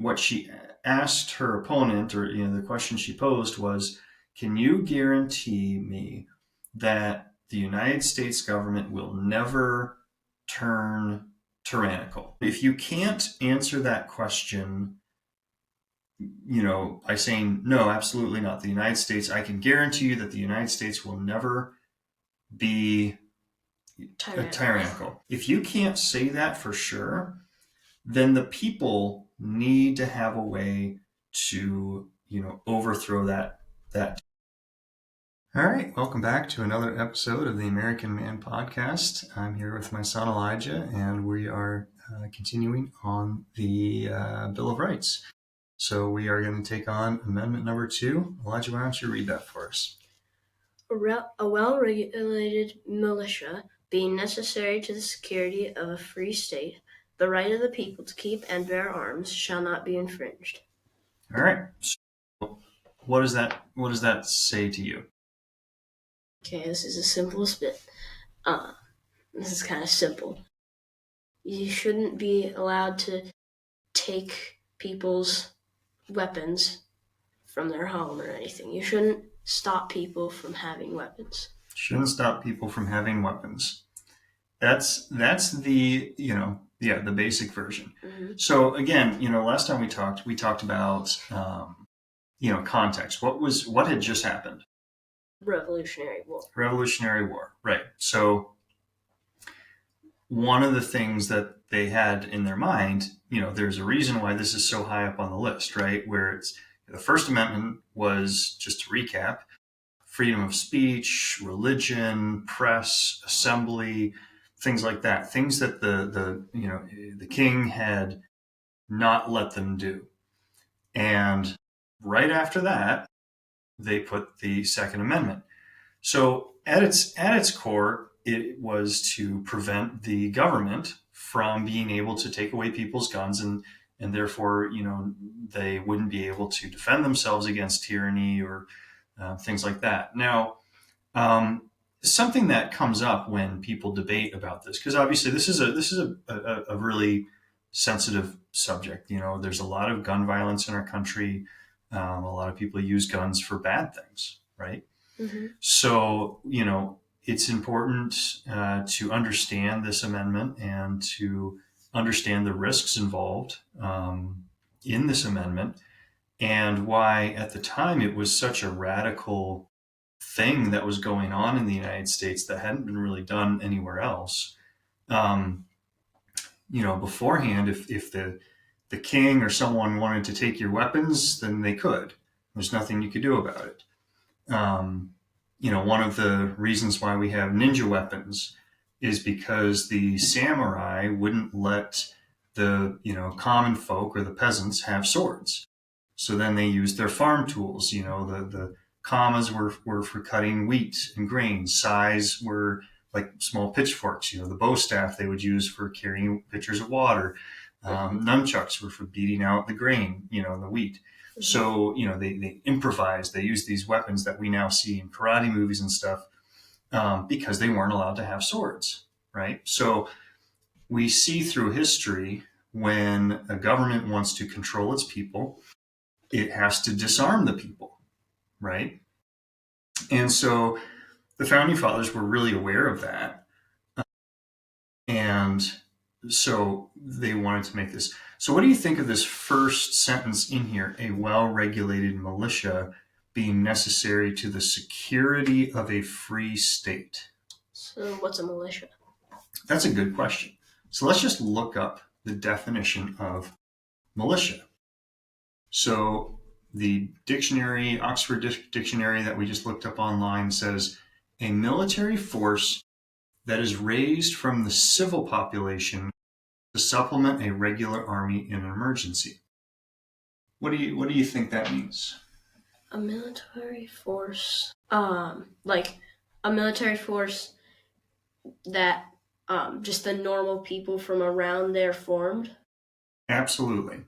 what she asked her opponent, or the question she posed was, can you guarantee me that the United States government will never turn tyrannical? If you can't answer that question, by saying no, absolutely not, the United States, I can guarantee you that the United States will never be tyrannical. If you can't say that for sure, then the people need to have a way to, overthrow that. All right, welcome back to another episode of the American Man Podcast. I'm here with my son Elijah, and we are continuing on the Bill of Rights. So we are going to take on Amendment number 2. Elijah, why don't you read that for us? A well-regulated militia being necessary to the security of a free state, the right of the people to keep and bear arms shall not be infringed. All right. So what does that say to you? Okay, this is the simplest bit. This is kind of simple. You shouldn't be allowed to take people's weapons from their home or anything. You shouldn't stop people from having weapons. Shouldn't stop people from having weapons. That's the the basic version. Mm-hmm. So again, last time we talked about context. What had just happened? Revolutionary War. Right. So one of the things that they had in their mind, there's a reason why this is so high up on the list, right? Where it's the First Amendment was, just to recap, freedom of speech, religion, press, assembly, things like that. Things that the king had not let them do. And right after that, they put the Second Amendment. So at its core, it was to prevent the government from being able to take away people's guns, and therefore, they wouldn't be able to defend themselves against tyranny or things like that. Now, something that comes up when people debate about this, because obviously this is a really sensitive subject. There's a lot of gun violence in our country. A lot of people use guns for bad things, right? Mm-hmm. So, it's important to understand this amendment and to understand the risks involved in this amendment, and why at the time it was such a radical thing that was going on in the United States that hadn't been really done anywhere else. Beforehand, if the king or someone wanted to take your weapons, then they could. There's nothing you could do about it. One of the reasons why we have ninja weapons is because the samurai wouldn't let the common folk or the peasants have swords. So then they used their farm tools. The kamas were for cutting wheat and grain. Sais were like small pitchforks. The bow staff they would use for carrying pitchers of water. Nunchucks were for beating out the grain, the wheat. Mm-hmm. So, they improvised. They used these weapons that we now see in karate movies and stuff because they weren't allowed to have swords, right? So we see through history when a government wants to control its people, it has to disarm the people, right? And so the Founding Fathers were really aware of that. And so they wanted to make this. So what do you think of this first sentence in here? A well-regulated militia being necessary to the security of a free state. So what's a militia? That's a good question. So let's just look up the definition of militia. So the dictionary, Oxford Dictionary that we just looked up online says a military force that is raised from the civil population to supplement a regular army in an emergency. What do you think that means? A military force, like a military force that just the normal people from around there formed. Absolutely.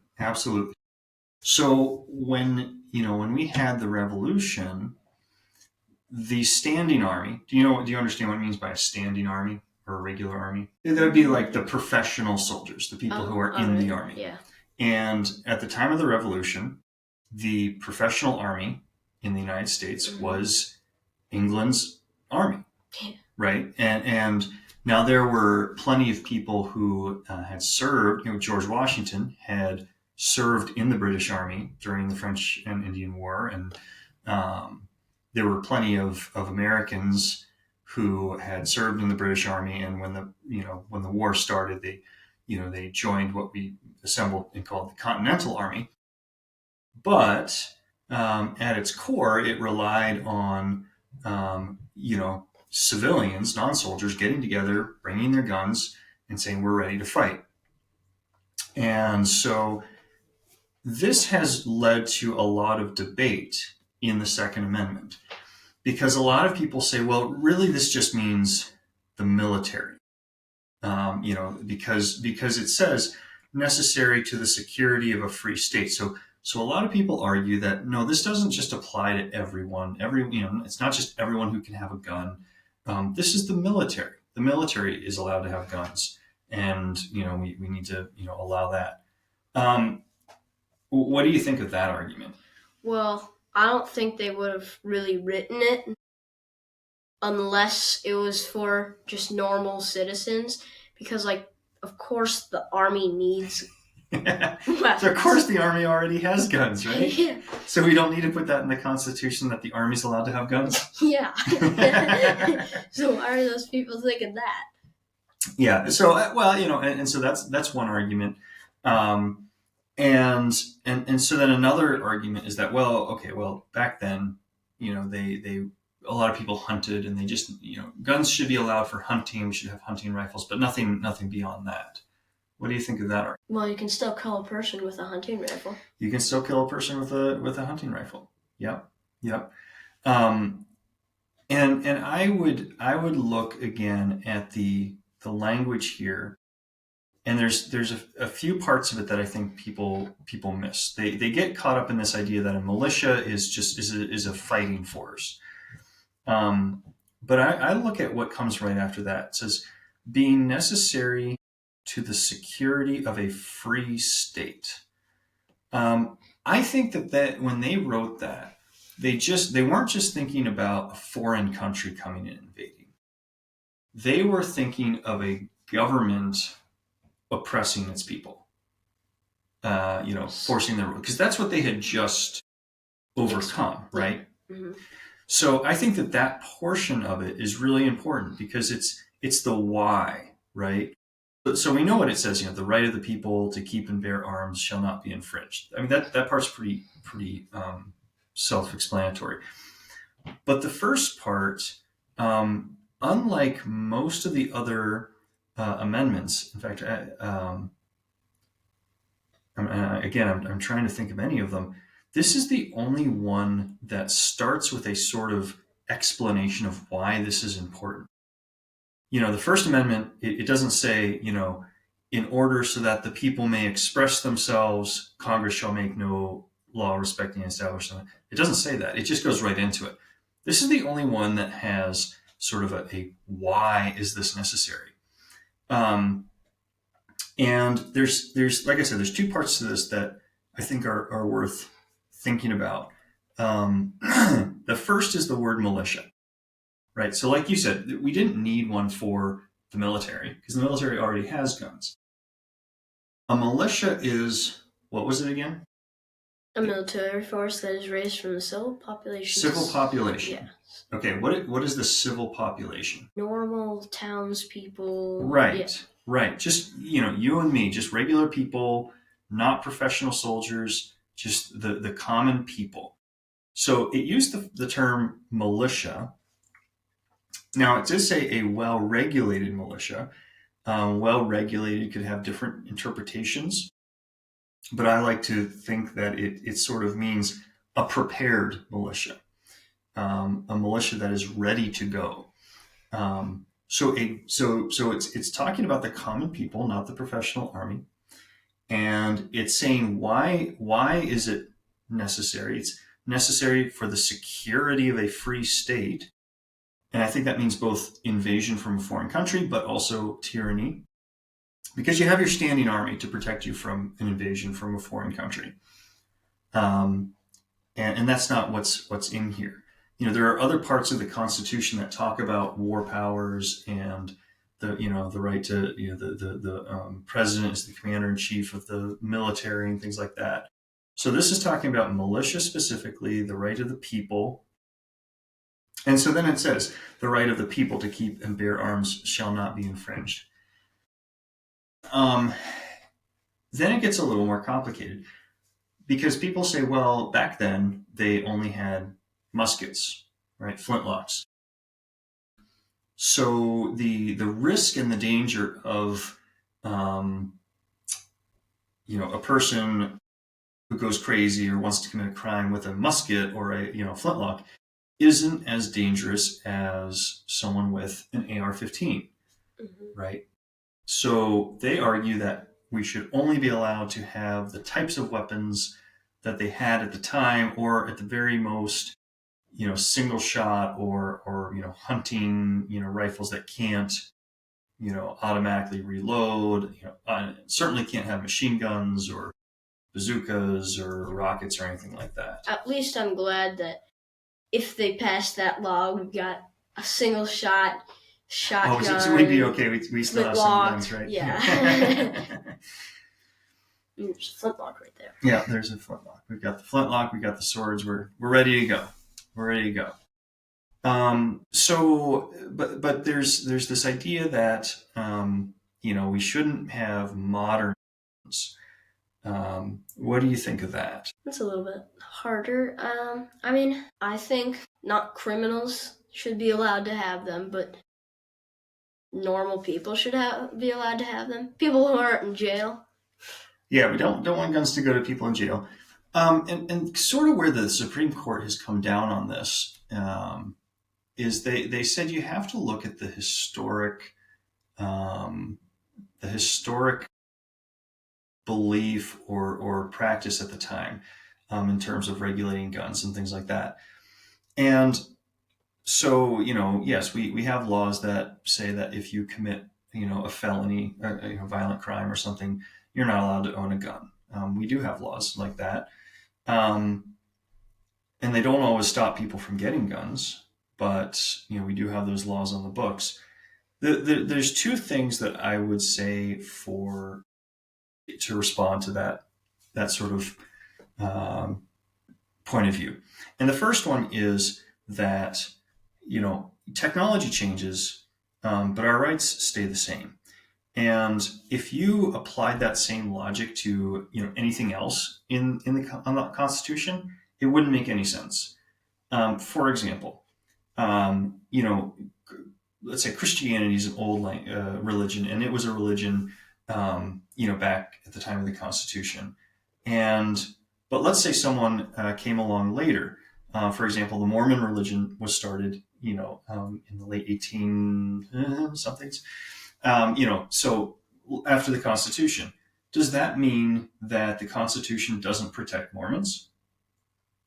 So when we had the revolution, the standing army. Do you understand what it means by a standing army or a regular army? That would be like the professional soldiers, the people who are in the army. Yeah. And at the time of the Revolution, the professional army in the United States was England's army, right? And now there were plenty of people who had served. George Washington had served in the British Army during the French and Indian War, and there were plenty of Americans who had served in the British Army. And when the war started, they joined what we assembled and called the Continental Army. But at its core, it relied on civilians, non-soldiers, getting together, bringing their guns, and saying, we're ready to fight. And so this has led to a lot of debate in the Second Amendment, because a lot of people say, well, really, this just means the military, because it says necessary to the security of a free state. So a lot of people argue that, no, this doesn't just apply to everyone. It's not just everyone who can have a gun. This is the military. The military is allowed to have guns, and we need to allow that. What do you think of that argument? Well, I don't think they would have really written it unless it was for just normal citizens, because, of course, the army needs weapons. So of course the army already has guns, right? Yeah. So we don't need to put that in the Constitution that the army's allowed to have guns? Yeah. So why are those people thinking that? Yeah. So and so that's one argument. And so then another argument is that, back then, they a lot of people hunted, and they just, guns should be allowed for hunting. We should have hunting rifles, but nothing beyond that. What do you think of that argument? Well, you can still kill a person with a hunting rifle. You can still kill a person with a hunting rifle. Yep. And I would look again at the language here. And there's a few parts of it that I think people miss. They get caught up in this idea that a militia is a fighting force. But I look at what comes right after that. It says, being necessary to the security of a free state. I think that when they wrote that, they weren't just thinking about a foreign country coming in and invading. They were thinking of a government oppressing its people, forcing their rule, because that's what they had just overcome, right? Mm-hmm. So I think that portion of it is really important, because it's the why, right? So we know what it says, the right of the people to keep and bear arms shall not be infringed. I mean, that part's pretty self-explanatory. But the first part, unlike most of the other amendments, in fact, I'm trying to think of any of them. This is the only one that starts with a sort of explanation of why this is important. The First Amendment, it doesn't say, in order so that the people may express themselves, Congress shall make no law respecting establishment. It doesn't say that. It just goes right into it. This is the only one that has sort of a why is this necessary? And there's like I said, there's two parts to this that I think are worth thinking about. The first is the word militia, right? So like you said, we didn't need one for the military because the military already has guns. A militia is, what was it again? A military force that is raised from the civil population. Civil population. Yeah. Okay, what is the civil population? Normal townspeople. Right, yeah. Right. Just, you and me, just regular people, not professional soldiers, just the common people. So it used the term militia. Now, it does say a well-regulated militia. Well-regulated could have different interpretations, but I like to think that it sort of means a prepared militia, a militia that is ready to go. So it's talking about the common people, not the professional army, and it's saying why is it necessary? It's necessary for the security of a free state, and I think that means both invasion from a foreign country, but also tyranny. because you have your standing army to protect you from an invasion from a foreign country. And that's not what's in here. There are other parts of the Constitution that talk about war powers and the right to the president is the commander in chief of the military and things like that. So this is talking about militia specifically, the right of the people. And so then it says the right of the people to keep and bear arms shall not be infringed. Then it gets a little more complicated because people say, well, back then they only had muskets, right? Flintlocks. So the risk and the danger of a person who goes crazy or wants to commit a crime with a musket or a flintlock isn't as dangerous as someone with an AR-15, right? So they argue that we should only be allowed to have the types of weapons that they had at the time, or at the very most, single shot or hunting, rifles that can't, automatically reload, certainly can't have machine guns or bazookas or rockets or anything like that. At least I'm glad that if they pass that law, we've got a single shot shotgun. Oh, so we'd be okay. We still have some guns, right? Yeah. There's a flintlock right there. Yeah, there's a flintlock. We've got the flintlock. We've got the swords. We're ready to go. We're ready to go. But there's this idea that we shouldn't have modern guns. What do you think of that? It's a little bit harder. I think not criminals should be allowed to have them, but normal people should be allowed to have them. People who aren't in jail. Yeah, we don't want guns to go to people in jail. And sort of where the Supreme Court has come down on this is they said you have to look at the historic belief or practice at the time in terms of regulating guns and things like that. And so, yes, we have laws that say that if you commit, a felony, a violent crime or something, you're not allowed to own a gun. We do have laws like that. And they don't always stop people from getting guns, but, we do have those laws on the books. There's two things that I would say to respond to that sort of point of view. And the first one is that, technology changes, but our rights stay the same. And if you applied that same logic to anything else on the Constitution, it wouldn't make any sense. For example, let's say Christianity is an old religion, and it was a religion back at the time of the Constitution. But let's say someone came along later. For example, the Mormon religion was started in the late 18 somethings. So after the Constitution, does that mean that the Constitution doesn't protect Mormons?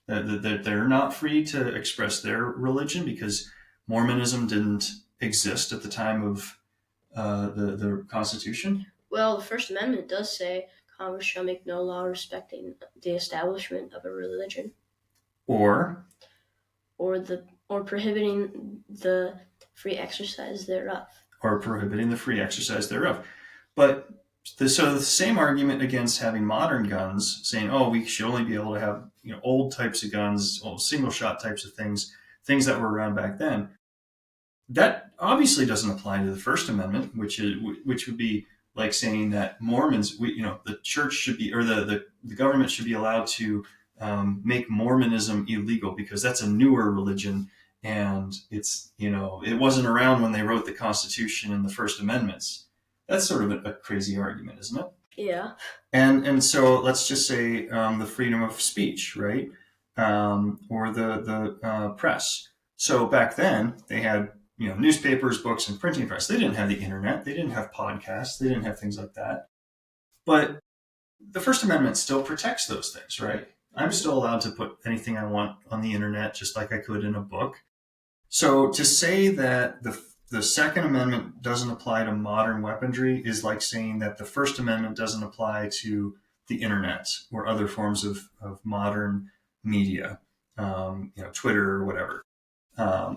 That they're not free to express their religion because Mormonism didn't exist at the time of the Constitution? Well, the First Amendment does say Congress shall make no law respecting the establishment of a religion, or prohibiting the free exercise thereof. But the same argument against having modern guns, saying, we should only be able to have old types of guns, old single shot types of things that were around back then. That obviously doesn't apply to the First Amendment, which would be like saying that Mormons, the church should be, or the government should be allowed to make Mormonism illegal because that's a newer religion. And it's, it wasn't around when they wrote the Constitution and the First Amendments. That's sort of a crazy argument, isn't it? Yeah. And so let's just say the freedom of speech, right? Or the press. So back then they had, newspapers, books, and printing press. They didn't have the internet. They didn't have podcasts. They didn't have things like that. But the First Amendment still protects those things, right? I'm still allowed to put anything I want on the internet, just like I could in a book. So to say that the Second Amendment doesn't apply to modern weaponry is like saying that the First Amendment doesn't apply to the internet or other forms of modern media, Twitter or whatever,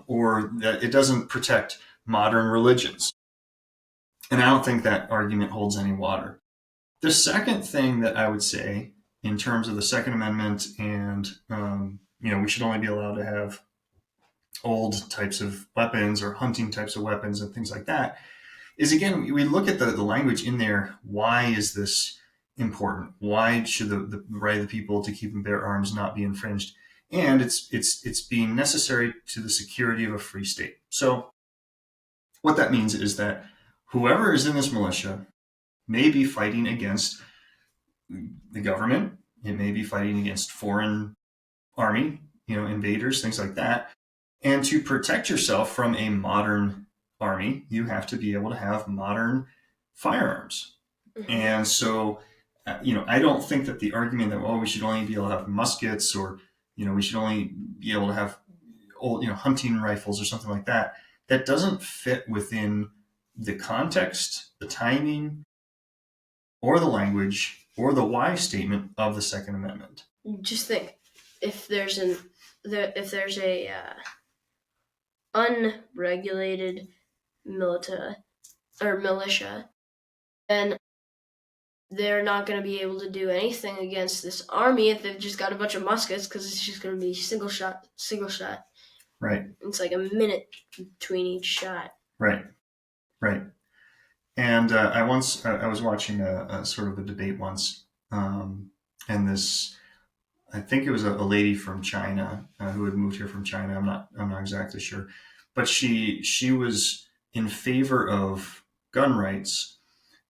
or that it doesn't protect modern religions. And I don't think that argument holds any water. The second thing that I would say in terms of the Second Amendment and, we should only be allowed to have old types of weapons or hunting types of weapons and things like that is, again, we look at the language in there. Why is this important? Why should the right of the people to keep and bear arms not be infringed? And it's being necessary to the security of a free state. So what that means is that whoever is in this militia may be fighting against the government. It may be fighting against foreign army, invaders, things like that. And to protect yourself from a modern army, you have to be able to have modern firearms. Mm-hmm. And so, I don't think that the argument that, we should only be able to have muskets, or, we should only be able to have old, hunting rifles or something like that, that doesn't fit within the context, the timing, or the language, or the why statement of the Second Amendment. Just think, if there's a unregulated militia, then they're not going to be able to do anything against this army if they've just got a bunch of muskets, because it's just going to be single shot. Right. It's like a minute between each shot. Right. And I was watching a sort of a debate once, and this, I think it was a lady from China who had moved here from China. I'm not exactly sure, but she was in favor of gun rights,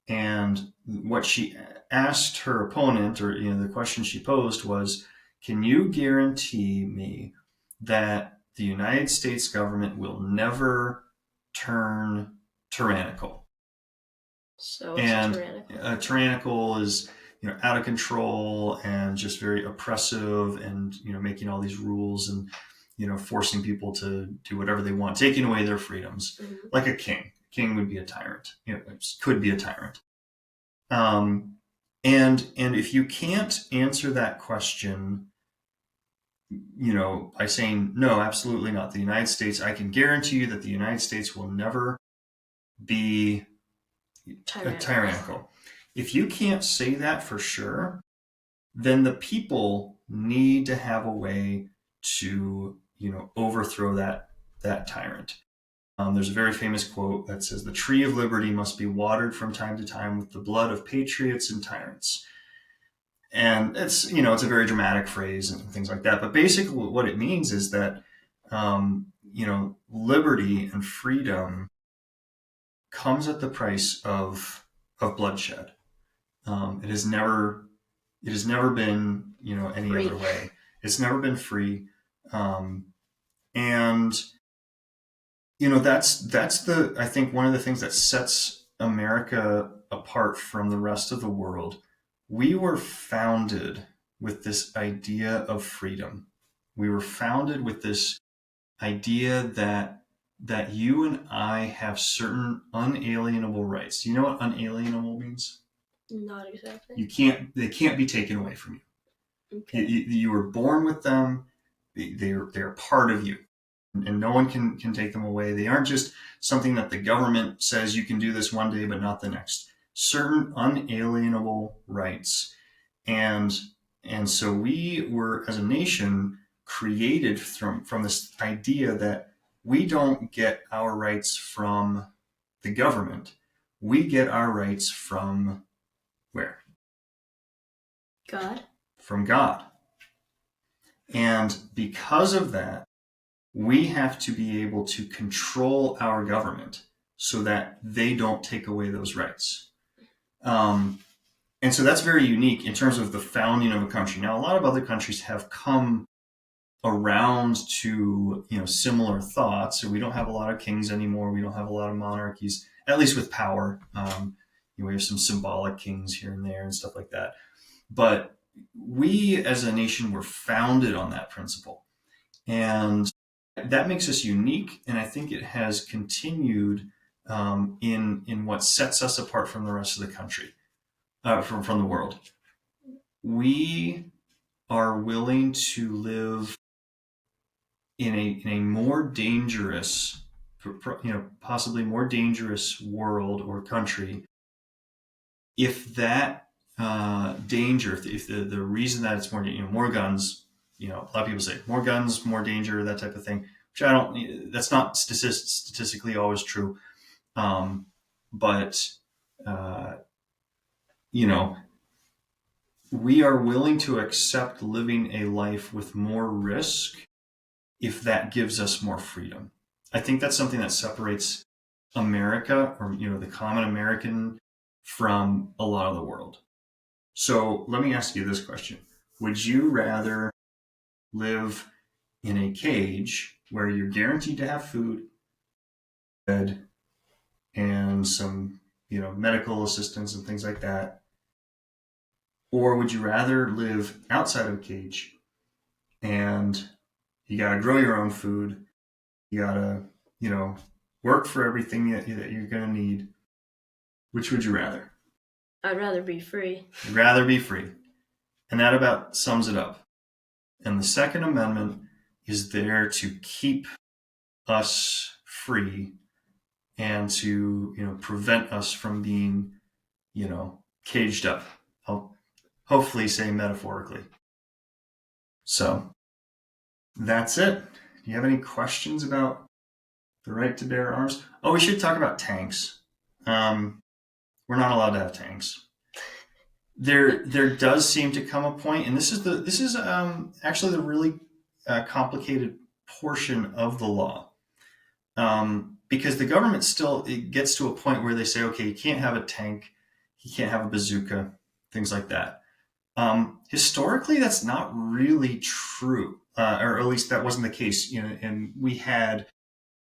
and what she asked her opponent, or the question she posed was, "Can you guarantee me that the United States government will never turn tyrannical?" So tyrannical is out of control and just very oppressive, and making all these rules and forcing people to do whatever they want, taking away their freedoms. Mm-hmm. Like a king. King would be a tyrant. Could be a tyrant. And if you can't answer that question, by saying no, absolutely not. The United States, I can guarantee you that the United States will never be tyrannical. If you can't say that for sure, then the people need to have a way to, overthrow that tyrant. There's a very famous quote that says, "The tree of liberty must be watered from time to time with the blood of patriots and tyrants." And it's, it's a very dramatic phrase and things like that. But basically what it means is that, liberty and freedom comes at the price of bloodshed. It has never been, any free. Other way. It's never been free. And, that's I think one of the things that sets America apart from the rest of the world. We were founded with this idea of freedom. We were founded with this idea that you and I have certain unalienable rights. Do you know what unalienable means? Not exactly. They can't be taken away from you. Okay. You were born with them. They're part of you, and no one can take them away. They aren't just something that the government says you can do this one day, but not the next. Certain unalienable rights. And so we were, as a nation, created from this idea that we don't get our rights from the government. We get our rights from where? God. From God. And because of that, we have to be able to control our government so that they don't take away those rights. And so that's very unique in terms of the founding of a country. Now, a lot of other countries have come around to, similar thoughts. So we don't have a lot of kings anymore. We don't have a lot of monarchies, at least with power. We have some symbolic kings here and there and stuff like that. But we as a nation were founded on that principle. And That makes us unique, and I think it has continued in what sets us apart from the rest of the country, from the world. We are willing to live in a more dangerous, possibly more dangerous world or country if that danger, if the reason that it's more, more guns, a lot of people say more guns, more danger, that type of thing, which I don't, that's not statistically always true. But, uh, you know, we are willing to accept living a life with more risk if that gives us more freedom. I think that's something that separates America, or the common American, from a lot of the world. So let me ask you this question: would you rather live in a cage where you're guaranteed to have food, bed, and some medical assistance and things like that, or would you rather live outside of a cage and you got to grow your own food, you got to work for everything that you're going to need? Which would you rather? I'd rather be free. You'd rather be free. And that about sums it up. And the Second Amendment is there to keep us free and to prevent us from being caged up. I'll hopefully say metaphorically. So that's it. Do you have any questions about the right to bear arms? Oh, we should talk about tanks. We're not allowed to have tanks. There does seem to come a point, and this is actually the really complicated portion of the law, because the government still, it gets to a point where they say, okay, you can't have a tank, you can't have a bazooka, things like that. Historically, that's not really true, or at least that wasn't the case. And we had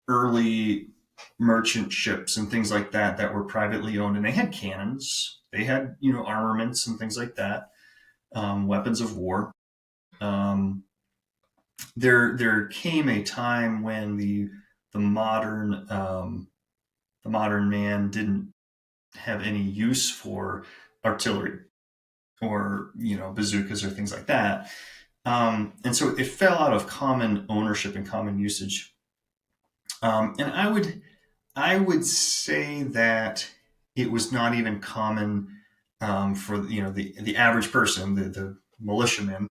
early merchant ships and things like that were privately owned, and they had cannons, they had armaments and things like that, weapons of war. There came a time when the modern man didn't have any use for artillery or bazookas or things like that, and so it fell out of common ownership and common usage. And I would say that it was not even common for the average person, the militiamen,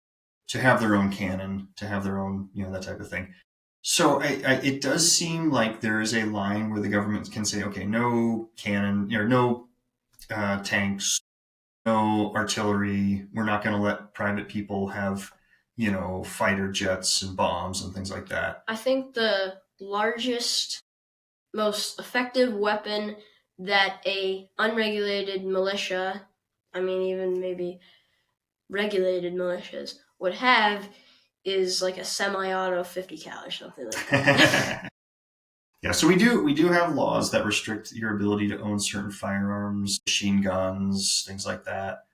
to have their own cannon, to have their own that type of thing. So it does seem like there is a line where the government can say, okay, no cannon, no tanks, no artillery. We're not going to let private people have fighter jets and bombs and things like that. I think the largest, most effective weapon that a unregulated militia, I mean even maybe regulated militias, would have is like a semi-auto 50 cal or something like that. Yeah, so we do have laws that restrict your ability to own certain firearms, machine guns, things like that.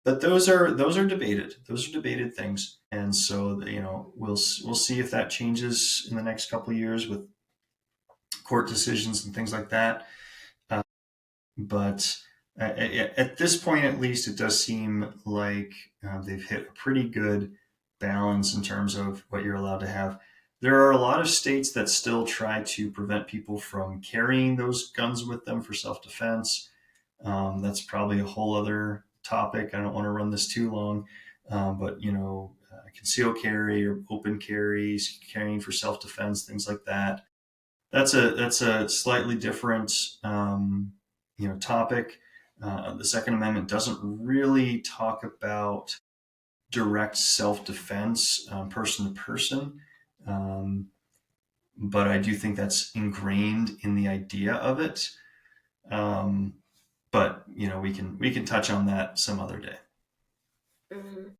But those are debated. Those are debated things, and so we'll see if that changes in the next couple of years with court decisions and things like that. But at this point, at least, it does seem like they've hit a pretty good balance in terms of what you're allowed to have. There are a lot of states that still try to prevent people from carrying those guns with them for self-defense. That's probably a whole other topic. I don't want to run this too long, but concealed carry or open carries, carrying for self-defense, things like that. That's a slightly different topic. The Second Amendment doesn't really talk about direct self-defense, person to person, but I do think that's ingrained in the idea of it. But we can touch on that some other day. Mm-hmm.